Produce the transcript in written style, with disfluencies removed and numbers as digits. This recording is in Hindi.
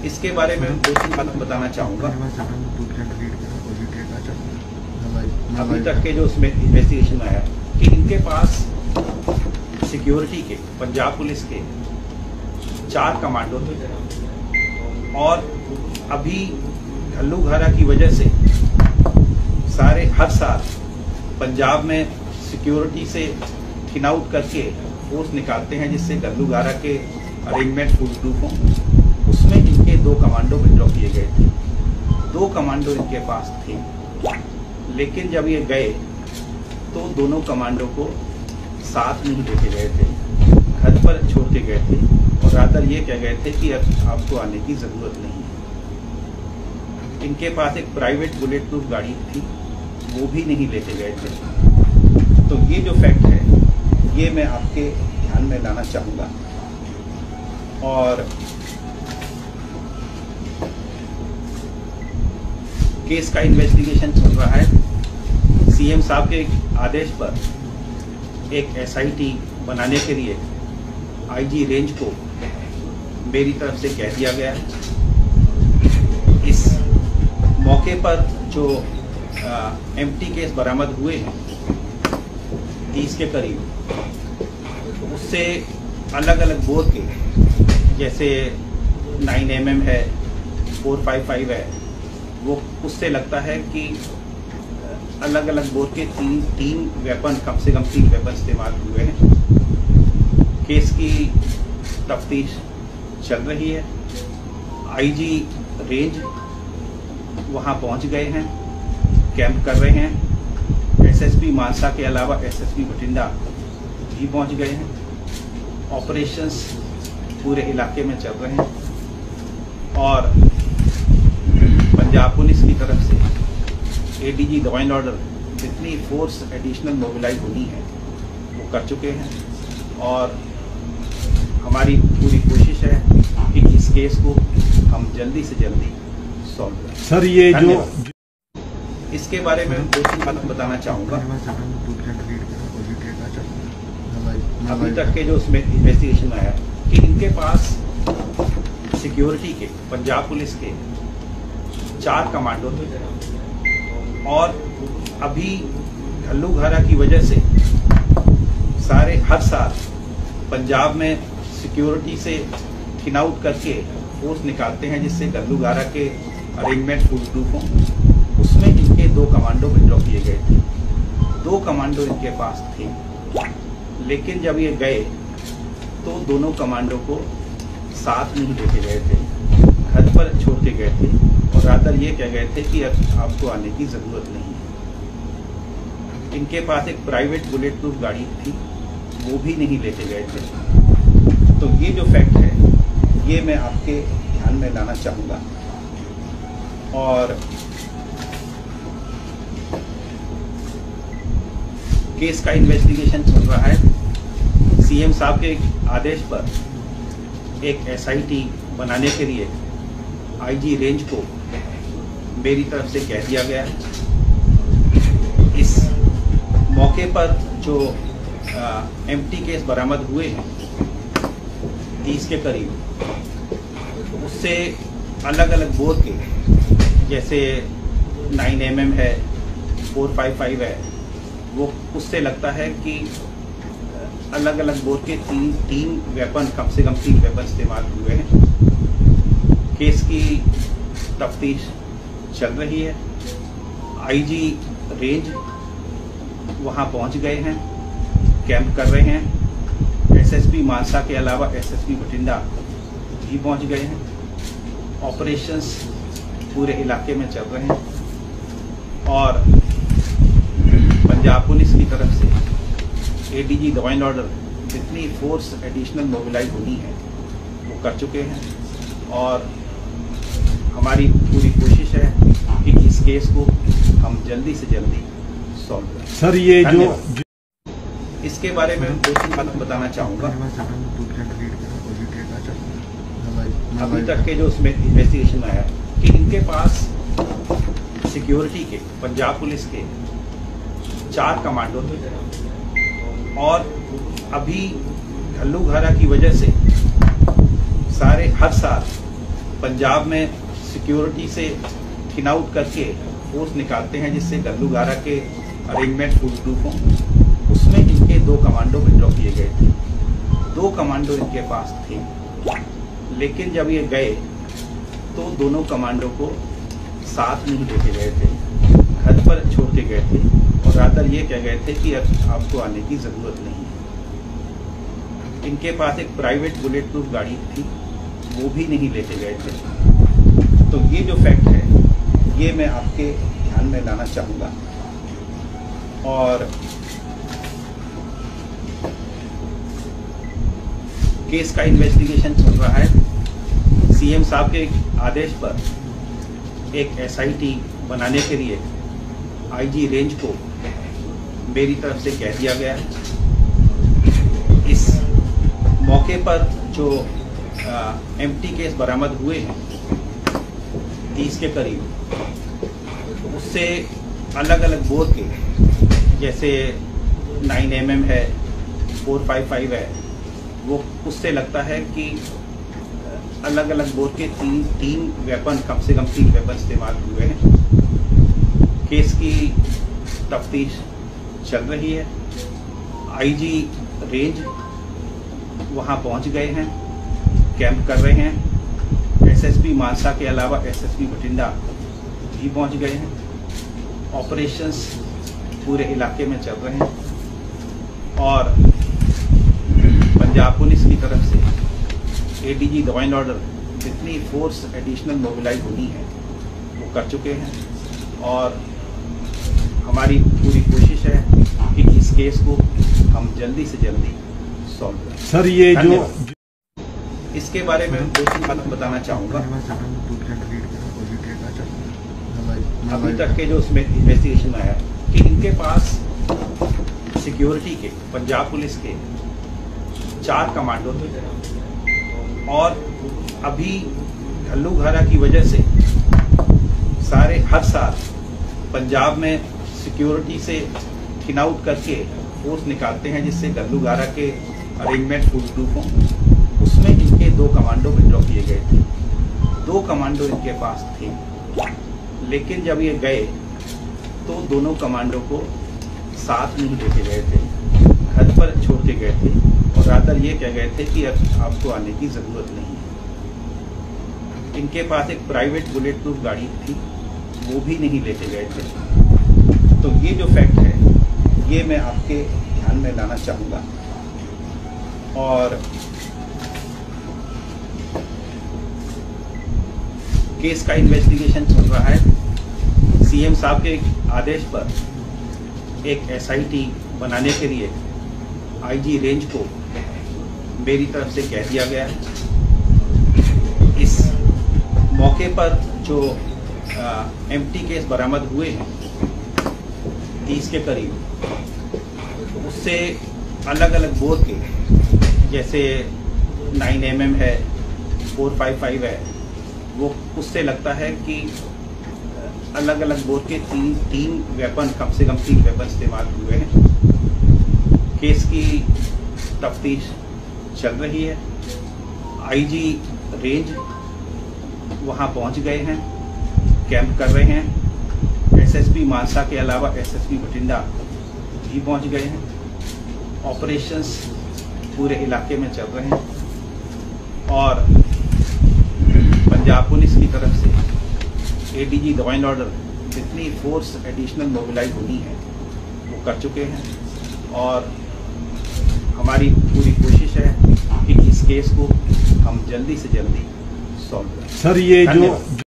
इसके बारे में 2-3 बात बताना चाहूँगा। अभी तक के जो उसमें इन्वेस्टिगेशन आया कि इनके पास सिक्योरिटी के, पंजाब पुलिस के 4 कमांडो थे और अभी घल्लूघारा की वजह से हर साल पंजाब में सिक्योरिटी से थिन आउट करके फोर्स निकालते हैं जिससे घल्लूघारा के अरेंजमेंट फुल प्रूफ हों। उसमें इनके 2 कमांडो विड्रॉ किए गए थे। 2 कमांडो इनके पास थे, लेकिन जब ये गए तो दोनों कमांडो को साथ नहीं लेके गए थे, घर पर छोड़ के गए थे और रादर ये कह गए थे कि अब आपको आने की ज़रूरत नहीं है। इनके पास एक प्राइवेट बुलेट प्रूफ गाड़ी थी, वो भी नहीं लेके गए थे। तो ये जो फैक्ट है ये मैं आपके ध्यान में लाना चाहूँगा। और केस का इन्वेस्टिगेशन चल रहा है। सीएम साहब के आदेश पर एक एसआईटी बनाने के लिए आईजी रेंज को मेरी तरफ से कह दिया गया है। इस मौके पर जो एम्प्टी केस बरामद हुए हैं 30 के करीब, उससे अलग अलग बोर के, जैसे 9mm है, 455 है, वो उससे लगता है कि अलग अलग बोर के तीन वेपन, कम से कम 3 वेपन इस्तेमाल हुए हैं। केस की तफ्तीश चल रही है। आईजी रेंज वहां पहुंच गए हैं, कैंप कर रहे हैं। एसएसपी मानसा के अलावा एसएसपी बठिंडा भी पहुंच गए हैं। ऑपरेशंस पूरे इलाके में चल रहे हैं और पंजाब पुलिस की तरफ से एडीजी लॉ एंड ऑर्डर जितनी फोर्स एडिशनल मोबिलाइज होनी है वो कर चुके हैं और हमारी पूरी कोशिश है कि इस केस को हम जल्दी से जल्दी सॉल्व करें। सर, ये जो इसके बारे में 2-3 बात बताना चाहूँगा। अभी तक के जो उसमें इन्वेस्टिगेशन आया कि इनके पास सिक्योरिटी के, पंजाब पुलिस के 4 कमांडो थे और अभी घल्लूघारा की वजह से हर साल पंजाब में सिक्योरिटी से थिन आउट करके फोर्स निकालते हैं जिससे घल्लूघारा के अरेंजमेंट फुल प्रूफ हों। उसमें इनके 2 कमांडो विड्रॉ किए गए थे। 2 कमांडो इनके पास थे, लेकिन जब ये गए तो दोनों कमांडो को साथ नहीं लेके गए थे, घर पर छोड़ के गए थे और रादर ये कह गए थे कि अब आपको आने की ज़रूरत नहीं है। इनके पास एक प्राइवेट बुलेट प्रूफ गाड़ी थी, वो भी नहीं लेके गए थे। तो ये जो फैक्ट है ये मैं आपके ध्यान में लाना चाहूँगा। और केस का इन्वेस्टिगेशन चल रहा है। सीएम साहब के आदेश पर एक एसआईटी बनाने के लिए आईजी रेंज को मेरी तरफ से कह दिया गया है। इस मौके पर जो एम्प्टी केस बरामद हुए हैं 30 के करीब, उससे अलग अलग बोर के, जैसे 9mm है, 455 है, वो उससे लगता है कि अलग अलग बोर के तीन वेपन, कम से कम 3 वेपन इस्तेमाल हुए हैं। केस की तफ्तीश चल रही है। आईजी रेंज वहां पहुंच गए हैं, कैंप कर रहे हैं। एसएसपी मानसा के अलावा एसएसपी बठिंडा भी पहुंच गए हैं। ऑपरेशंस पूरे इलाके में चल रहे हैं और पंजाब पुलिस की तरफ से एडीजी लॉ एंड ऑर्डर जितनी फोर्स एडिशनल मोबिलाइज होनी है वो कर चुके हैं और हमारी पूरी कोशिश है कि इस केस को हम जल्दी से जल्दी सॉल्व करें। सर, ये जो इसके बारे में 2-3 बात बताना चाहूँगा। अभी तक के जो उसमें इन्वेस्टिगेशन आया कि इनके पास सिक्योरिटी के, पंजाब पुलिस के 4 कमांडो थे और अभी घल्लूघारा की वजह से हर साल पंजाब में सिक्योरिटी से थिन आउट करके फोर्स निकालते हैं जिससे गल्लूगारा के अरेंजमेंट फुल प्रूफ हों। उसमें इनके 2 कमांडो विड्रॉ किए गए थे। 2 कमांडो इनके पास थे, लेकिन जब ये गए तो दोनों कमांडो को साथ नहीं लेके गए थे, घर पर छोड़ के गए थे और रादर ये कह गए थे कि अब आपको आने की ज़रूरत नहीं है। इनके पास एक प्राइवेट बुलेट प्रूफ गाड़ी थी, वो भी नहीं लेके गए थे। तो ये जो फैक्ट है ये मैं आपके ध्यान में लाना चाहूँगा। और केस का इन्वेस्टिगेशन चल रहा है। सीएम साहब के आदेश पर एक एसआईटी बनाने के लिए आईजी रेंज को मेरी तरफ से कह दिया गया है। इस मौके पर जो एम्प्टी केस बरामद हुए हैं 30 के करीब, उससे अलग अलग बोर के, जैसे 9mm है, 455 है, वो उससे लगता है कि अलग अलग बोर के तीन वेपन, कम से कम 3 वेपन इस्तेमाल हुए हैं। केस की तफ्तीश चल रही है। आईजी रेंज वहां पहुंच गए हैं, कैंप कर रहे हैं। एसएसपी मानसा के अलावा एसएसपी बठिंडा भी पहुंच गए हैं। ऑपरेशंस पूरे इलाके में चल रहे हैं और पंजाब पुलिस की तरफ से एडीजी लॉ एंड ऑर्डर जितनी फोर्स एडिशनल मोबिलाइज होनी है वो कर चुके हैं और हमारी पूरी कोशिश है कि इस केस को हम जल्दी से जल्दी सॉल्व करें। सर, ये जो इसके बारे में 2-3 बात बताना चाहूँगा। अभी तक के जो उसमें इन्वेस्टिगेशन आया कि इनके पास सिक्योरिटी के, पंजाब पुलिस के 4 कमांडो थे और अभी गल्लूघारा की वजह से हर साल पंजाब में सिक्योरिटी से थिन आउट करके फोर्स निकालते हैं जिससे गल्लूघारा के अरेंजमेंट फुल प्रूफ हों। उसमें इनके 2 कमांडो विड्रॉ किए गए थे। 2 कमांडो इनके पास थे, लेकिन जब ये गए तो दोनों कमांडो को साथ नहीं लेके गए थे, घर पर छोड़ के गए थे और रादर ये कह गए थे कि अब आपको आने की ज़रूरत नहीं है। इनके पास एक प्राइवेट बुलेट प्रूफ गाड़ी थी, वो भी नहीं लेके गए थे। तो ये जो फैक्ट है ये मैं आपके ध्यान में लाना चाहूँगा। और केस का इन्वेस्टिगेशन चल रहा है। सीएम साहब के आदेश पर एक एसआईटी बनाने के लिए आईजी रेंज को मेरी तरफ से कह दिया गया है। इस मौके पर जो एम्प्टी केस बरामद हुए हैं 30 के करीब, उससे अलग अलग बोर के, जैसे 9mm है, 455 है, वो उससे लगता है कि अलग अलग बोर के तीन वेपन, कम से कम 3 वेपन इस्तेमाल हुए हैं। केस की तफ्तीश चल रही है। आईजी रेंज वहां पहुंच गए हैं, कैंप कर रहे हैं। एसएसपी मानसा के अलावा एसएसपी बठिंडा भी पहुंच गए हैं। ऑपरेशंस पूरे इलाके में चल रहे हैं और पंजाब पुलिस की तरफ से एडीजी लॉ एंड ऑर्डर जितनी फोर्स एडिशनल मोबिलाइज होनी है वो कर चुके हैं और हमारी पूरी कोशिश है कि इस केस को हम जल्दी से जल्दी सॉल्व करें। सर, ये जो